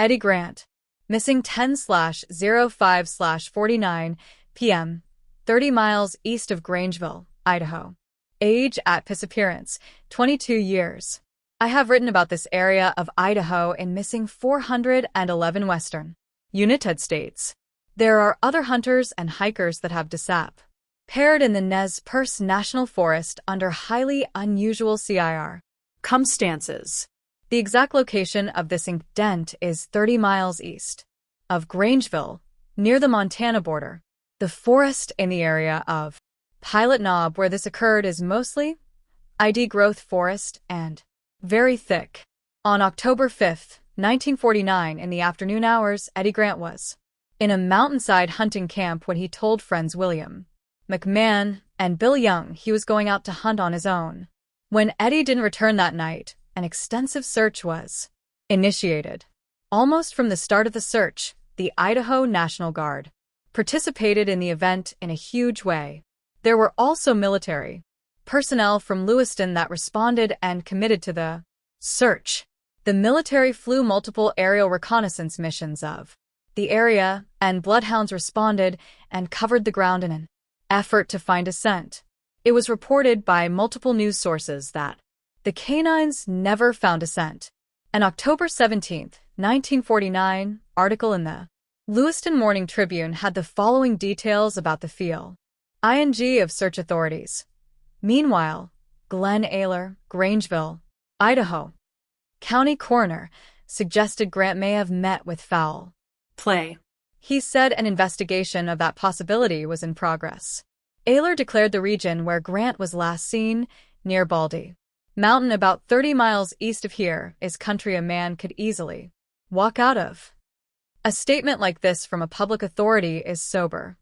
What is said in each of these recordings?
Eddie Grant. Missing 10/05/49 p.m., 30 miles east of Grangeville, Idaho. Age at disappearance, 22 years. I have written about this area of Idaho in Missing 411 Western United States. There are other hunters and hikers that have disappeared in the Nez Perce National Forest under highly unusual circumstances. The exact location of this incident is 30 miles east of Grangeville, near the Montana border. The forest in the area of Pilot Knob where this occurred is mostly growth forest and very thick. On October 5, 1949, in the afternoon hours, Eddie Grant was in a mountainside hunting camp when he told friends William McMahon and Bill Young he was going out to hunt on his own. When Eddie didn't return that night, an extensive search was initiated. Almost from the start of the search, the Idaho National Guard participated in the event in a huge way. There were also military personnel from Lewiston that responded and committed to the search. The military flew multiple aerial reconnaissance missions of the area, and bloodhounds responded and covered the ground in an effort to find a scent. It was reported by multiple news sources that the canines never found a scent. An October 17, 1949, article in the Lewiston Morning Tribune had the following details about the field of search authorities. Meanwhile, Glenn Ayler, Grangeville, Idaho County Coroner, suggested Grant may have met with foul play. He said an investigation of that possibility was in progress. Ayler declared the region where Grant was last seen, near Baldy Mountain about 30 miles east of here, is country a man could easily walk out of. A statement like this from a public authority is sober.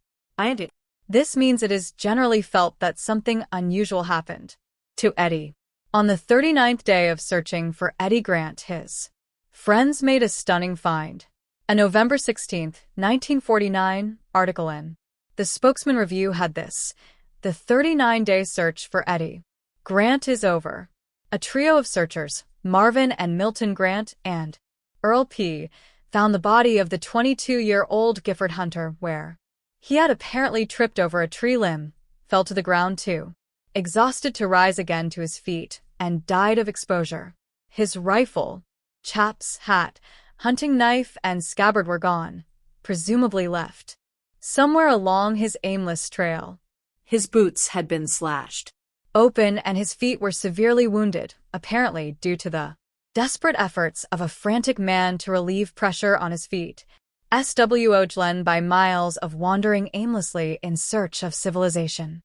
This means it is generally felt that something unusual happened to Eddie. On the 39th day of searching for Eddie Grant, his friends made a stunning find. A November 16, 1949, article in the Spokesman Review had this: the 39-day search for Eddie Grant is over. A trio of searchers, Marvin and Milton Grant and Earl P., found the body of the 22-year-old Gifford hunter where he had apparently tripped over a tree limb, fell to the ground too exhausted to rise again to his feet, and died of exposure. His rifle, chaps, hat, hunting knife, and scabbard were gone, presumably left somewhere along his aimless trail. His boots had been slashed open and his feet were severely wounded, apparently due to the desperate efforts of a frantic man to relieve pressure on his feet. SWOGLEN by miles of wandering aimlessly in search of civilization.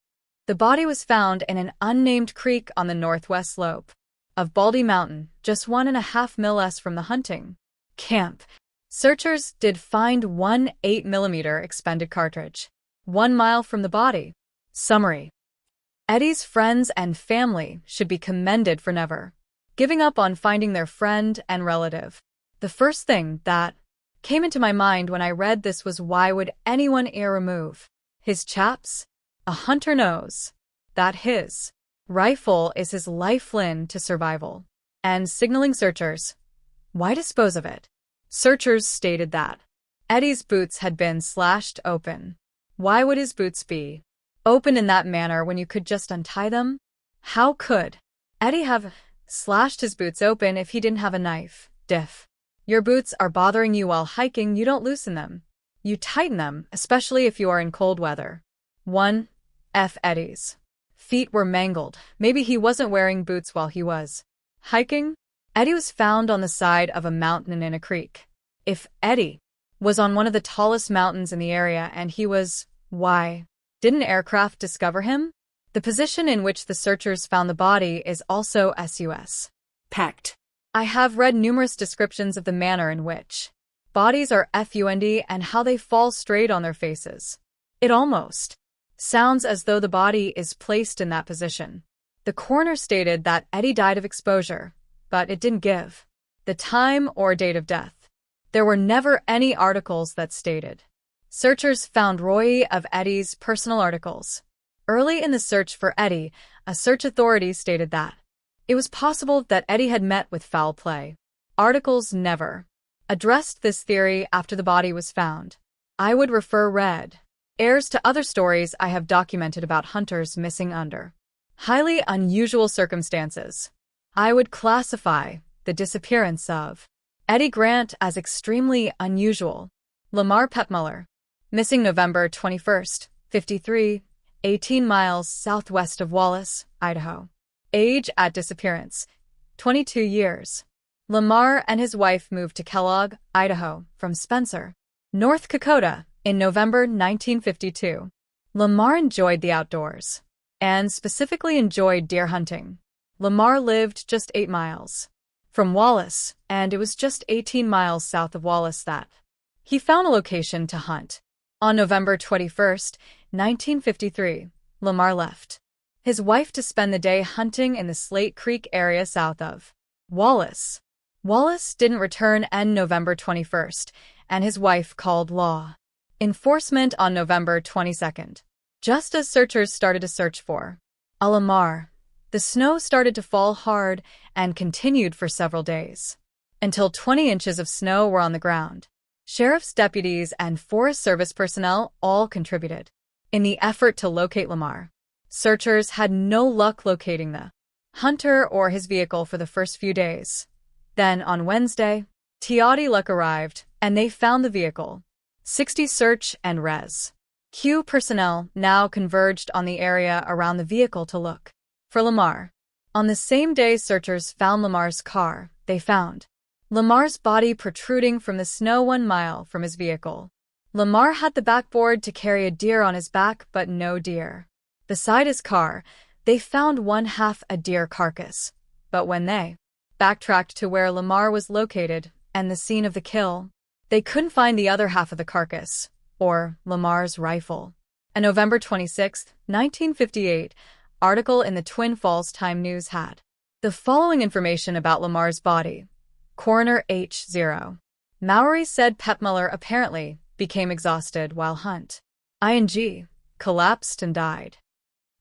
The body was found in an unnamed creek on the northwest slope of Baldy Mountain, just 1.5 miles from the hunting camp. Searchers did find one 8mm expended cartridge 1 mile from the body. Summary: Eddie's friends and family should be commended for never giving up on finding their friend and relative. The first thing that came into my mind when I read this was, why would anyone remove his chaps? A hunter knows that his rifle is his lifeline to survival. And signaling searchers, why dispose of it? Searchers stated that Eddie's boots had been slashed open. Why would his boots be open in that manner when you could just untie them? How could Eddie have slashed his boots open if he didn't have a knife? Your boots are bothering you while hiking, you don't loosen them. You tighten them, especially if you are in cold weather. 1. Eddie's feet were mangled. Maybe he wasn't wearing boots while he was hiking. Eddie was found on the side of a mountain in a creek. If Eddie was on one of the tallest mountains in the area and he was, why didn't aircraft discover him? The position in which the searchers found the body is also suspect. I have read numerous descriptions of the manner in which bodies are found and how they fall straight on their faces. It almost sounds as though the body is placed in that position. The coroner stated that Eddie died of exposure, but it didn't give the time or date of death. There were never any articles that stated. Searchers found rows of Eddie's personal articles. Early in the search for Eddie, a search authority stated that it was possible that Eddie had met with foul play. Articles never addressed this theory after the body was found. I would refer read heirs to other stories I have documented about hunters missing under highly unusual circumstances. I would classify the disappearance of Eddie Grant as extremely unusual. Lamar Pettmuller, missing November 21st, 53, 18 miles southwest of Wallace, Idaho. Age at disappearance, 22 years. Lamar and his wife moved to Kellogg, Idaho, from Spencer, North Dakota, in November 1952. Lamar enjoyed the outdoors, and specifically enjoyed deer hunting. Lamar lived just 8 miles from Wallace, and it was just 18 miles south of Wallace that he found a location to hunt. On November 21st, 1953, Lamar left his wife to spend the day hunting in the Slate Creek area south of Wallace. Wallace didn't return on November 21st, and his wife called law enforcement on November 22nd. Just as searchers started to search for Lamar, the snow started to fall hard and continued for several days, until 20 inches of snow were on the ground. Sheriff's deputies and Forest Service personnel all contributed in the effort to locate Lamar. Searchers had no luck locating the hunter or his vehicle for the first few days. Then, on Wednesday, Tiati luck arrived, and they found the vehicle. 60 search and res Q personnel now converged on the area around the vehicle to look for Lamar. On the same day searchers found Lamar's car, they found Lamar's body protruding from the snow 1 mile from his vehicle. Lamar had the backboard to carry a deer on his back, but no deer. Beside his car, they found 1/2 a deer carcass. But when they backtracked to where Lamar was located and the scene of the kill, they couldn't find the other half of the carcass, or Lamar's rifle. A November 26, 1958, article in the Twin Falls Time-News had the following information about Lamar's body. Coroner H0 Mowry said Pettmuller apparently became exhausted while hunt. ING collapsed and died.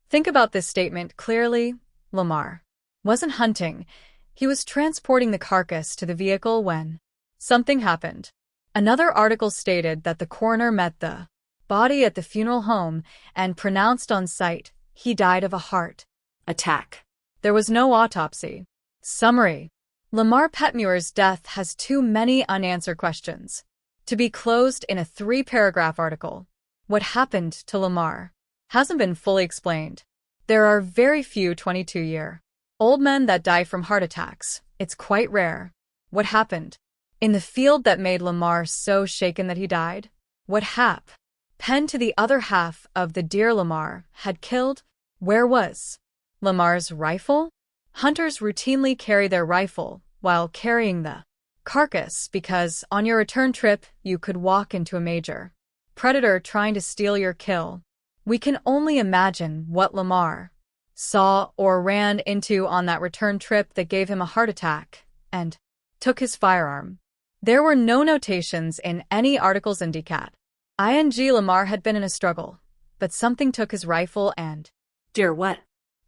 Think about this statement clearly. Lamar wasn't hunting. He was transporting the carcass to the vehicle when something happened. Another article stated that the coroner met the body at the funeral home and pronounced on sight he died of a heart attack. There was no autopsy. Summary: Lamar Pettmuller's death has too many unanswered questions to be closed in a 3-paragraph article. What happened to Lamar hasn't been fully explained. There are very few 22-year-old men that die from heart attacks. It's quite rare. What happened in the field that made Lamar so shaken that he died? What happened to the other half of the deer Lamar had killed? Where was Lamar's rifle? Hunters routinely carry their rifle while carrying the carcass because on your return trip you could walk into a major predator trying to steal your kill. We can only imagine what Lamar saw or ran into on that return trip that gave him a heart attack and took his firearm. There were no notations in any articles indicate ING Lamar had been in a struggle, but something took his rifle and dear what?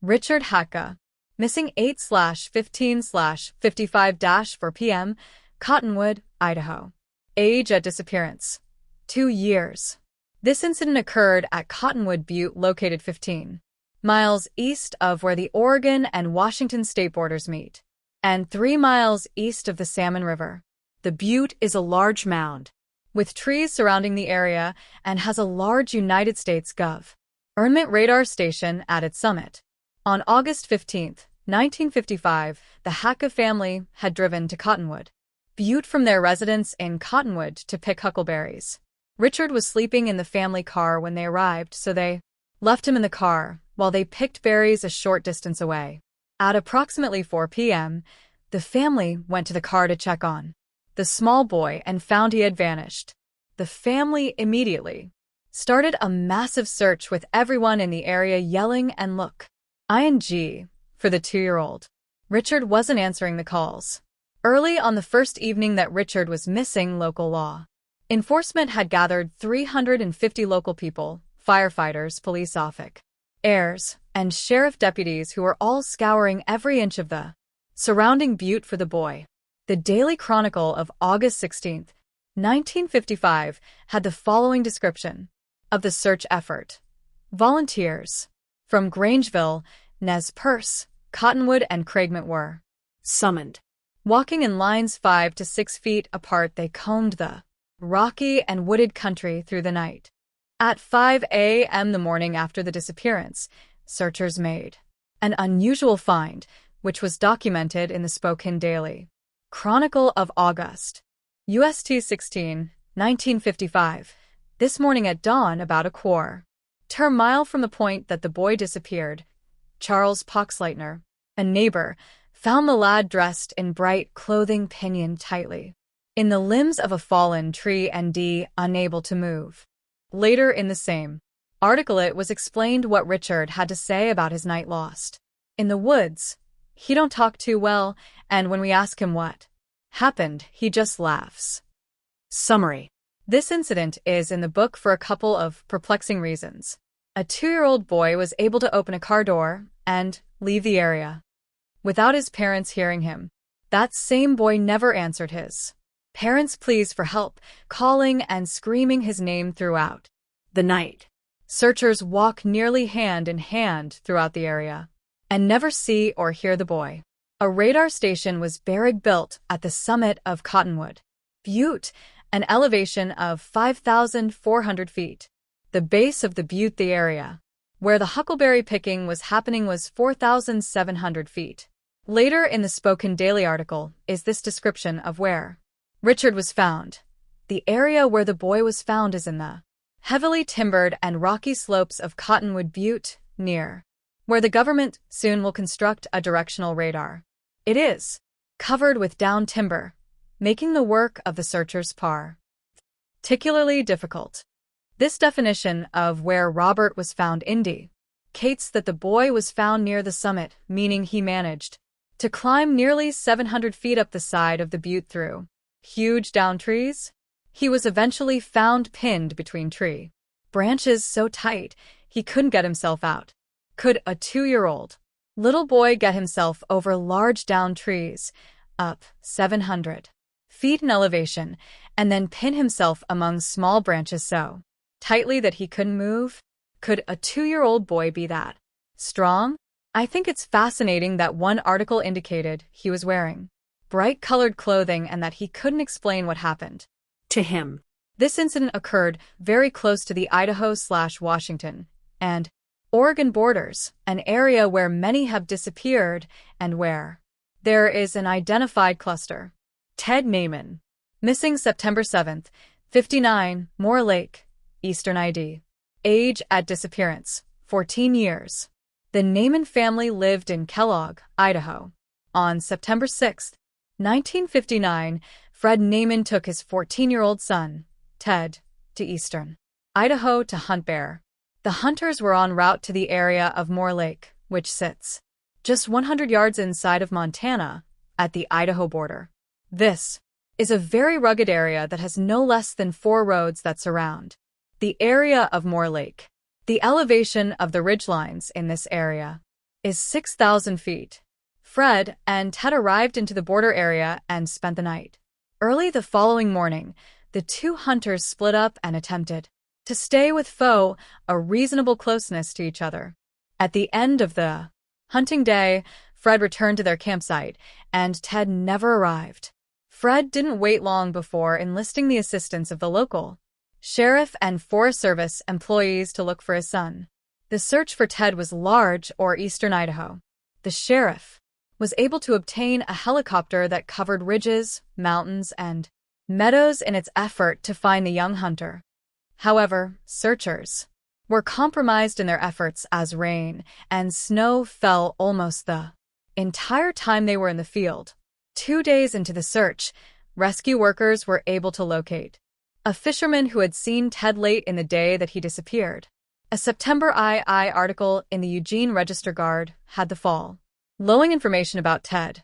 Richard Hacka, missing 8/15/55-4 p.m., Cottonwood, Idaho. Age at disappearance: 2 years. This incident occurred at Cottonwood Butte, located 15 miles east of where the Oregon and Washington state borders meet, and 3 miles east of the Salmon River. The butte is a large mound with trees surrounding the area and has a large United States government radar station at its summit. On August 15, 1955, the Hacka family had driven to Cottonwood Butte from their residence in Cottonwood to pick huckleberries. Richard was sleeping in the family car when they arrived, so they left him in the car while they picked berries a short distance away. At approximately 4 p.m., the family went to the car to check on the small boy and found he had vanished. The family immediately started a massive search with everyone in the area yelling and look. ING for the 2-year-old. Richard wasn't answering the calls. Early on the first evening that Richard was missing, local law enforcement had gathered 350 local people, firefighters, police officers, and sheriff deputies who were all scouring every inch of the surrounding butte for the boy. The Daily Chronicle of August 16, 1955, had the following description of the search effort. Volunteers from Grangeville, Nez Perce, Cottonwood, and Craigmont were summoned. Walking in lines 5 to 6 feet apart, they combed the rocky and wooded country through the night. At 5 a.m. the morning after the disappearance, searchers made an unusual find, which was documented in the Spokane Daily Chronicle of August. UST 16, 1955. This morning at dawn, about a quarter mile from the point that the boy disappeared, Charles Poxleitner, a neighbor, found the lad dressed in bright clothing pinioned tightly in the limbs of a fallen tree and unable to move. Later in the same article it was explained what Richard had to say about his night lost in the woods. He don't talk too well, and when we ask him what happened, he just laughs. Summary. This incident is in the book for a couple of perplexing reasons. A 2-year-old boy was able to open a car door and leave the area without his parents hearing him. That same boy never answered his parents' pleas for help, calling and screaming his name throughout the night. Searchers walk nearly hand in hand throughout the area and never see or hear the boy. A radar station was built at the summit of Cottonwood Butte, an elevation of 5,400 feet. The base of the butte, the area where the huckleberry picking was happening, was 4,700 feet. Later in the Spokane Daily article is this description of where Richard was found. The area where the boy was found is in the heavily timbered and rocky slopes of Cottonwood Butte, near where the government soon will construct a directional radar. It is covered with down timber, making the work of the searchers particularly difficult. This definition of where Robert was found indicates that the boy was found near the summit, meaning he managed to climb nearly 700 feet up the side of the butte through huge down trees. He was eventually found pinned between tree branches so tight he couldn't get himself out. Could a 2-year-old little boy get himself over large down trees, up 700 feet in elevation, and then pin himself among small branches so tightly that he couldn't move? Could a 2-year-old boy be that strong? I think it's fascinating that one article indicated he was wearing bright-colored clothing and that he couldn't explain what happened to him. This incident occurred very close to the Idaho/Washington and Oregon borders, an area where many have disappeared and where there is an identified cluster. Ted Naiman. Missing September 7th, 59, Moore Lake, Eastern ID. Age at disappearance, 14 years. The Naiman family lived in Kellogg, Idaho. On September 6, 1959, Fred Naiman took his 14-year-old son, Ted, to Eastern Idaho to hunt bear. The hunters were en route to the area of Moore Lake, which sits just 100 yards inside of Montana, at the Idaho border. This is a very rugged area that has no less than 4 roads that surround the area of Moore Lake. The elevation of the ridgelines in this area is 6,000 feet. Fred and Ted arrived into the border area and spent the night. Early the following morning, the two hunters split up and attempted to stay with foe a reasonable closeness to each other. At the end of the hunting day, Fred returned to their campsite, and Ted never arrived. Fred didn't wait long before enlisting the assistance of the local sheriff and Forest Service employees to look for his son. The search for Ted was large or eastern Idaho. The sheriff was able to obtain a helicopter that covered ridges, mountains, and meadows in its effort to find the young hunter. However, searchers were compromised in their efforts as rain and snow fell almost the entire time they were in the field. 2 days into the search, rescue workers were able to locate a fisherman who had seen Ted late in the day that he disappeared. A September II article in the Eugene Register-Guard had the following information about Ted.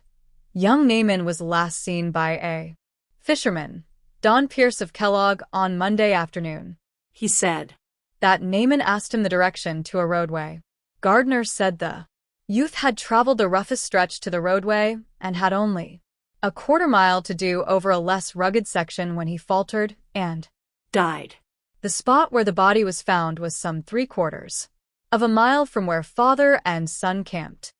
Young Naiman was last seen by a fisherman, Don Pierce of Kellogg, on Monday afternoon. He said that Naiman asked him the direction to a roadway. Gardner said the youth had traveled the roughest stretch to the roadway and had only a quarter-mile to do over a less rugged section when he faltered and died. The spot where the body was found was some 3/4 of a mile from where father and son camped.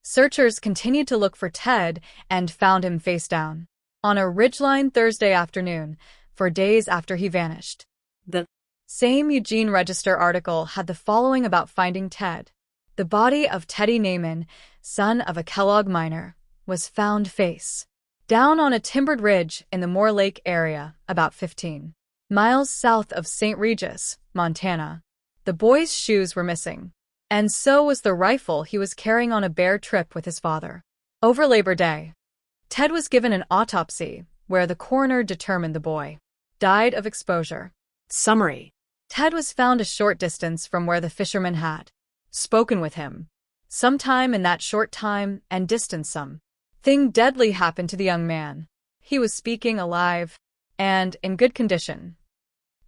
Searchers continued to look for Ted and found him face down on a ridgeline Thursday afternoon, for days after he vanished. The same Eugene Register article had the following about finding Ted. The body of Teddy Naiman, son of a Kellogg miner, was found face down on a timbered ridge in the Moore Lake area, about 15 miles south of St. Regis, Montana. The boy's shoes were missing, and so was the rifle he was carrying on a bear trip with his father. Over Labor Day, Ted was given an autopsy where the coroner determined the boy died of exposure. Summary. Ted was found a short distance from where the fisherman had spoken with him. Sometime in that short time and distance something deadly happened to the young man. He was speaking alive and in good condition,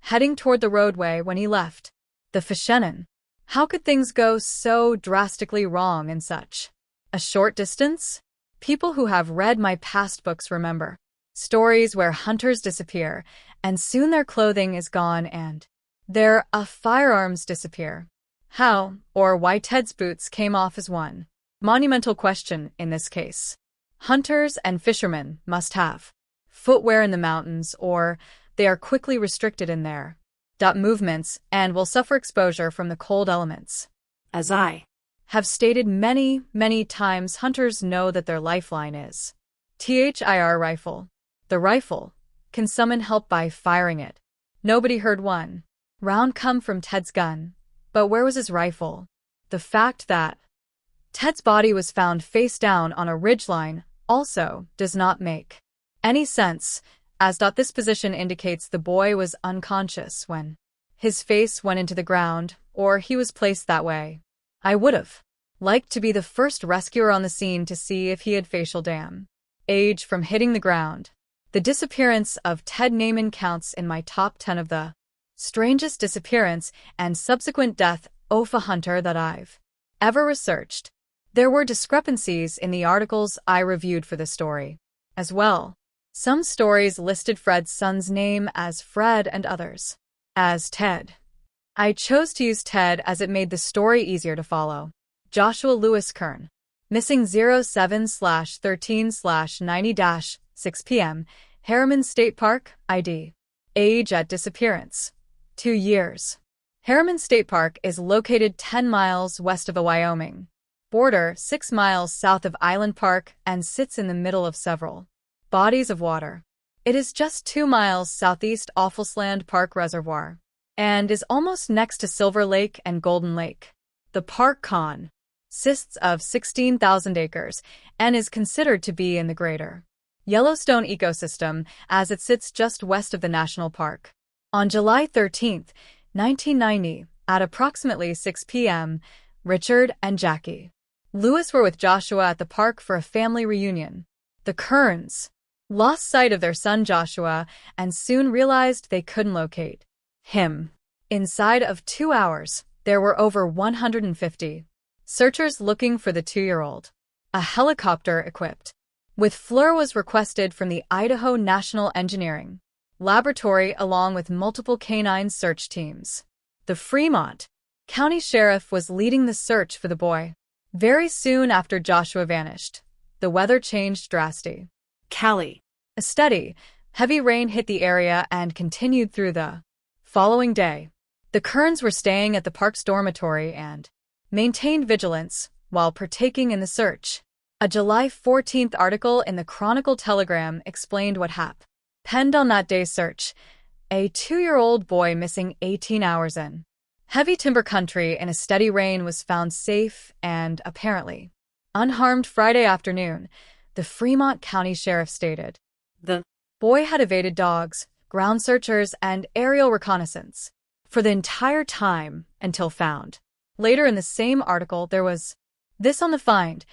heading toward the roadway when he left the fisherman. How could things go so drastically wrong in such a short distance? People who have read my past books remember stories where hunters disappear and soon their clothing is gone and their firearms disappear. How or why Ted's boots came off is one monumental question in this case. Hunters and fishermen must have footwear in the mountains or they are quickly restricted in their movements and will suffer exposure from the cold elements. As I have stated many, many times, hunters know that their lifeline is THIR rifle. The rifle can summon help by firing it. Nobody heard one round come from Ted's gun, but where was his rifle? The fact that Ted's body was found face down on a ridgeline also does not make any sense, as this position indicates the boy was unconscious when his face went into the ground, or he was placed that way. I would have liked to be the first rescuer on the scene to see if he had facial damage from hitting the ground. The disappearance of Ted Naiman counts in my top 10 of the strangest disappearance and subsequent death of a hunter that I've ever researched. There were discrepancies in the articles I reviewed for the story as well. Some stories listed Fred's son's name as Fred and others as Ted. I chose to use Ted as it made the story easier to follow. Joshua Lewis Kern, missing 07/13/90-6 p.m., Harriman State Park, ID. Age at disappearance, 2 years. Harriman State Park is located 10 miles west of the Wyoming border, 6 miles south of Island Park, and sits in the middle of several bodies of water. It is just 2 miles southeast of Offlesland Park Reservoir and is almost next to Silver Lake and Golden Lake. The park consists of 16,000 acres and is considered to be in the greater Yellowstone ecosystem as it sits just west of the national park. On July 13, 1990, at approximately 6 p.m., Richard and Jackie Lewis were with Joshua at the park for a family reunion. The Kerns lost sight of their son Joshua and soon realized they couldn't locate him. Inside of 2 hours, there were over 150 searchers looking for the 2-year-old. A helicopter equipped with FLIR was requested from the Idaho National Engineering Laboratory along with multiple canine search teams. The Fremont County Sheriff was leading the search for the boy. Very soon after Joshua vanished, the weather changed drastically. Cali. A steady, heavy rain hit the area and continued through the following day. The Kerns were staying at the park's dormitory and maintained vigilance while partaking in the search. A July 14th article in the Chronicle-Telegram explained what happened on that day's search. A 2-year-old boy missing 18 hours in heavy timber country in a steady rain was found safe and, apparently, unharmed Friday afternoon, the Fremont County Sheriff stated. The boy had evaded dogs, ground searchers, and aerial reconnaissance for the entire time until found. Later in the same article, there was this on the find.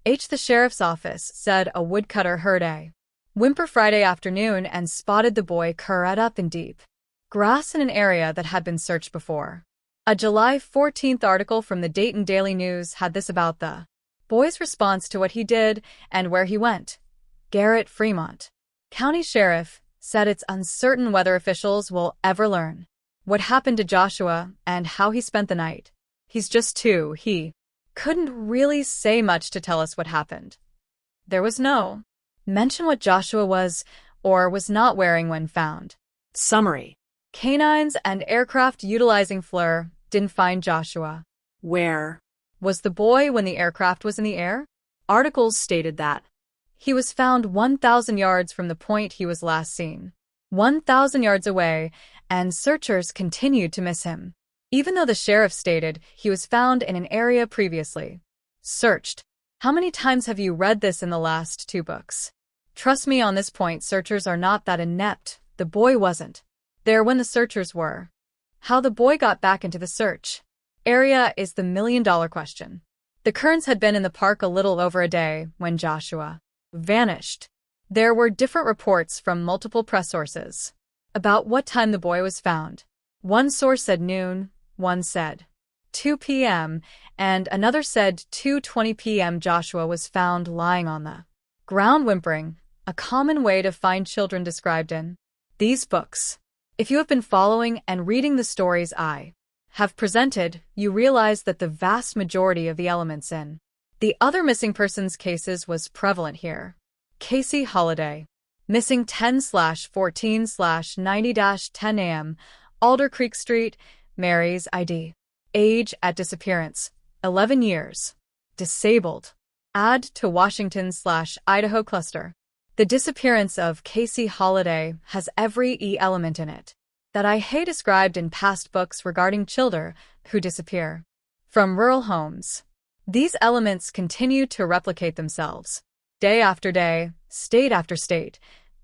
The sheriff's office said a woodcutter heard a whimper Friday afternoon and spotted the boy curled up in deep grass in an area that had been searched before. A July 14th article from the Dayton Daily News had this about the boy's response to what he did and where he went. Garrett Fremont, county sheriff, said it's uncertain whether officials will ever learn what happened to Joshua and how he spent the night. He's just 2. He couldn't really say much to tell us what happened. There was no mention what Joshua was or was not wearing when found. Summary. Canines and aircraft utilizing FLIR didn't find Joshua. Where Was the boy when the aircraft was in the air? articles stated that He was found 1,000 yards from the point he was last seen. 1,000 yards away, and searchers continued to miss him, even though the sheriff stated he was found in an area previously searched. How many times have you read this in the last 2 books? Trust me on this point, searchers are not that inept. The boy wasn't there when the searchers were. How the boy got back into the search area is the million-dollar question. The Kerns had been in the park a little over a day when Joshua vanished. There were different reports from multiple press sources about what time the boy was found. One source said noon, one said 2 p.m., and another said 2:20 p.m. Joshua was found lying on the ground whimpering, a common way to find children described in these books. If you have been following and reading the stories I have presented, you realize that the vast majority of the elements in the other missing persons cases was prevalent here. Casey Holiday, missing 10/14/90-10 a.m., Alder Creek Street, Mary's ID. Age at disappearance, 11 years. Disabled. Add to Washington/Idaho cluster. The disappearance of Casey Holiday has every E element in it that I have described in past books regarding children who disappear from rural homes. These elements continue to replicate themselves. Day after day, state after state,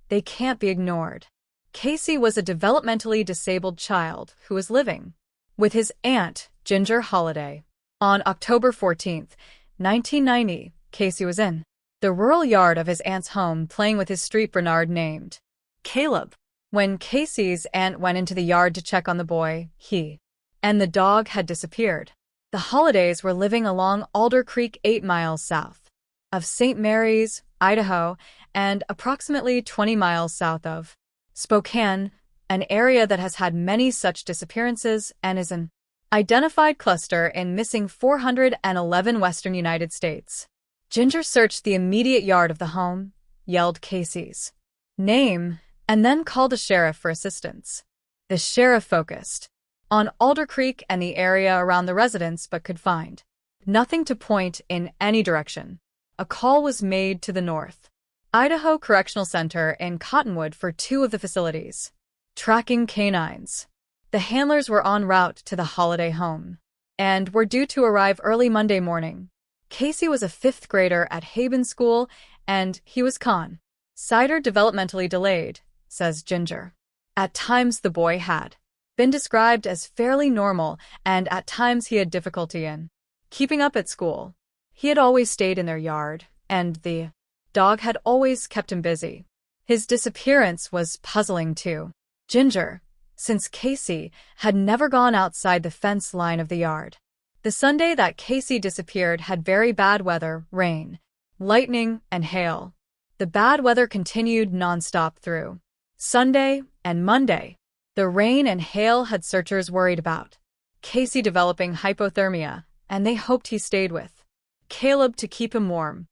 they can't be ignored. Casey was a developmentally disabled child who was living with his aunt, Ginger Holiday. On October 14, 1990, Casey was in the rural yard of his aunt's home playing with his street Bernard named Caleb. When Casey's aunt went into the yard to check on the boy, he and the dog had disappeared. The Holidays were living along Alder Creek 8 miles south of St. Mary's, Idaho, and approximately 20 miles south of Spokane, an area that has had many such disappearances and is an identified cluster in missing 411 western United States. Ginger searched the immediate yard of the home, yelled Casey's name, and then called a sheriff for assistance. The sheriff focused on Alder Creek and the area around the residence but could find nothing to point in any direction. A call was made to the North Idaho Correctional Center in Cottonwood for 2 of the facilities tracking canines. The handlers were en route to the Holiday home and were due to arrive early Monday morning. Casey was a 5th grader at Haben School, and he was considered developmentally delayed, says Ginger. At times the boy had been described as fairly normal, and at times he had difficulty in keeping up at school. He had always stayed in their yard, and the dog had always kept him busy. His disappearance was puzzling to Ginger, since Casey had never gone outside the fence line of the yard. The Sunday that Casey disappeared had very bad weather, rain, lightning, and hail. The bad weather continued nonstop through Sunday and Monday. The rain and hail had searchers worried about Casey developing hypothermia, and they hoped he stayed with Caleb to keep him warm.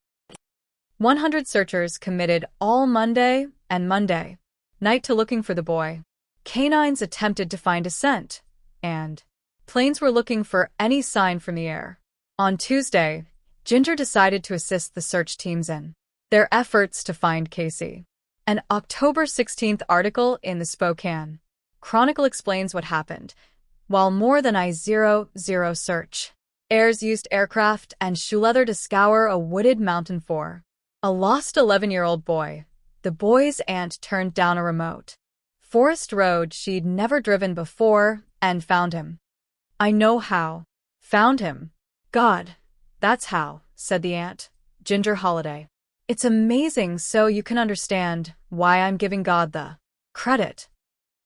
100 searchers committed all Monday and Monday night to looking for the boy. Canines attempted to find a scent, and planes were looking for any sign from the air. On Tuesday, Ginger decided to assist the search teams in their efforts to find Casey. An October 16th article in the Spokane Chronicle explains what happened. While more than I-00 search airs used aircraft and shoe leather to scour a wooded mountain for a lost 11-year-old boy, the boy's aunt turned down a remote forest road she'd never driven before and found him. I know how. Found him. God, that's how, said the aunt, Ginger Holiday. It's amazing, so you can understand why I'm giving God the credit.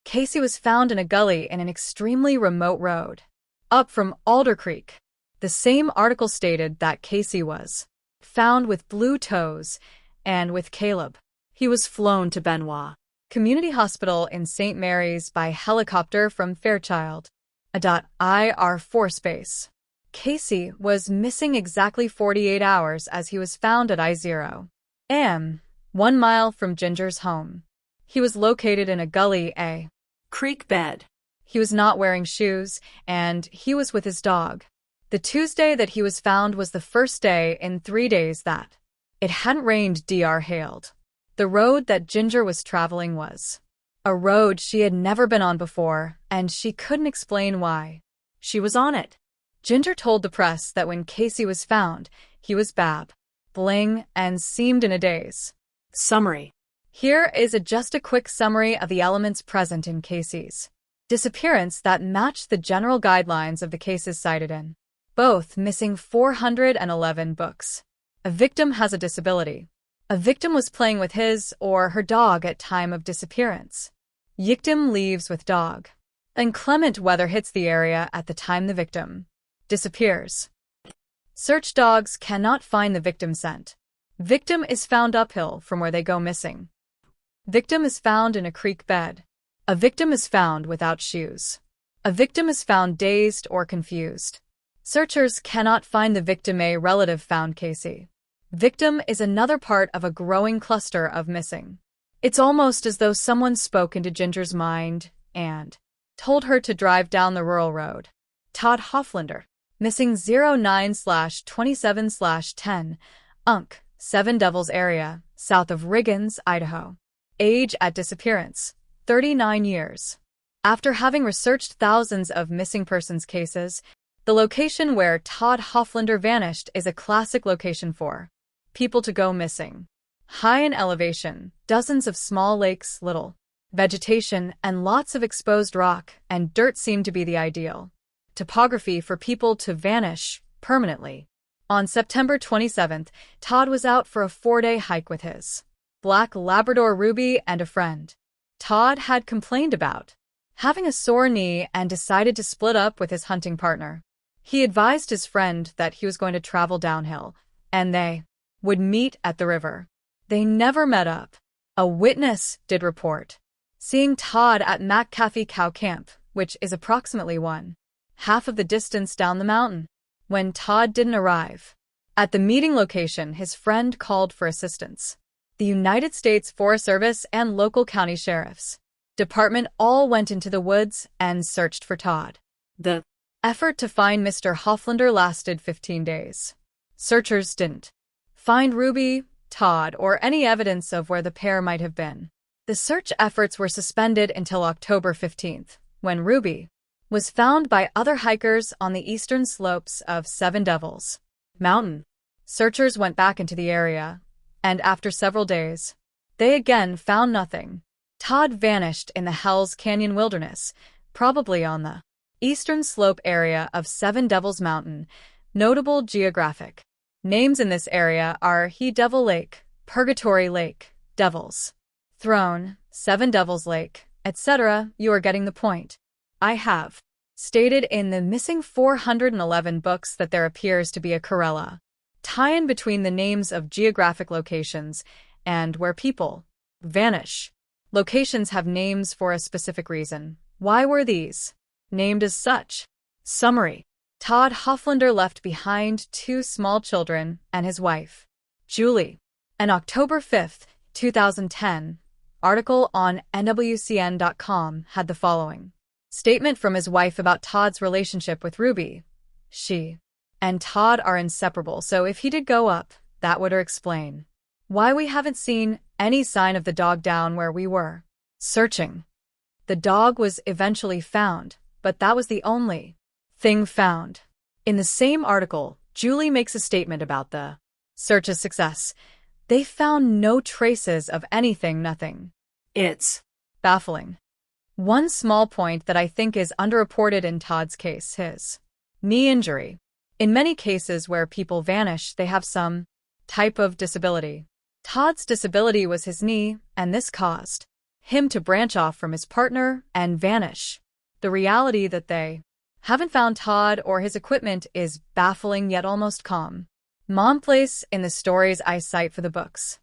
Casey was found in a gully in an extremely remote road up from Alder Creek. The same article stated that Casey was found with blue toes and with Caleb. He was flown to Benoit Community Hospital in St. Mary's by helicopter from Fairchild. Air Force Base. Casey was missing exactly 48 hours as he was found at I-0 am 1 mile from Ginger's home. He was located in a gully, a creek bed. He was not wearing shoes, and he was with his dog. The Tuesday that he was found was the first day in 3 days that it hadn't rained. Dr. hailed. The road that Ginger was traveling was a road she had never been on before, and she couldn't explain why. She was on it. Ginger told the press that when Casey was found, he was babbling and seemed in a daze. Summary. Here is just a quick summary of the elements present in Casey's disappearance that matched the general guidelines of the cases cited in both missing 411 books. A victim has a disability. A victim was playing with his or her dog at time of disappearance. Victim leaves with dog. Inclement weather hits the area at the time the victim disappears. Search dogs cannot find the victim scent. Victim is found uphill from where they go missing. Victim is found in a creek bed. A victim is found without shoes. A victim is found dazed or confused. Searchers cannot find the victim. A relative found Casey. Victim is another part of a growing cluster of missing. It's almost as though someone spoke into Ginger's mind and told her to drive down the rural road. Todd Hoflander, missing 09/27/10, Unk, Seven Devils area, south of Riggins, Idaho. Age at disappearance, 39 years. After having researched thousands of missing persons cases, the location where Todd Hoflander vanished is a classic location for people to go missing. High in elevation, dozens of small lakes, little vegetation, and lots of exposed rock and dirt seem to be the ideal topography for people to vanish permanently. On September 27th, Todd was out for a 4-day hike with his black Labrador Ruby and a friend. Todd had complained about having a sore knee and decided to split up with his hunting partner. He advised his friend that he was going to travel downhill, and they would meet at the river. They never met up. A witness did report seeing Todd at McCaffey Cow Camp, which is approximately 1/2 of the distance down the mountain. When Todd didn't arrive at the meeting location, his friend called for assistance. The United States Forest Service and local county sheriff's department all went into the woods and searched for Todd. The effort to find Mr. Hoflander lasted 15 days. Searchers didn't find Ruby, Todd, or any evidence of where the pair might have been. The search efforts were suspended until October 15th, when Ruby was found by other hikers on the eastern slopes of Seven Devils Mountain. Searchers went back into the area, and after several days, they again found nothing. Todd vanished in the Hells Canyon wilderness, probably on the eastern slope area of Seven Devils Mountain. Notable geographic names in this area are He Devil Lake, Purgatory Lake, Devil's Throne, Seven Devils Lake, etc. You are getting the point. I have stated in the missing 411 books that there appears to be a correla tie-in between the names of geographic locations and where people vanish. Locations have names for a specific reason. Why were these named as such? Summary. Todd Hoflander left behind 2 small children and his wife, Julie. An October 5, 2010, article on NWCN.com had the following statement from his wife about Todd's relationship with Ruby. She and Todd are inseparable, so if he did go up, that would explain why we haven't seen any sign of the dog down where we were searching. The dog was eventually found, but that was the only thing found. In the same article, Julie makes a statement about the search's success. They found no traces of anything, nothing. It's baffling. One small point that I think is underreported in Todd's case, his knee injury. In many cases where people vanish, they have some type of disability. Todd's disability was his knee, and this caused him to branch off from his partner and vanish. The reality that they haven't found Todd or his equipment is baffling yet almost calm. Commonplace in the stories I cite for the books.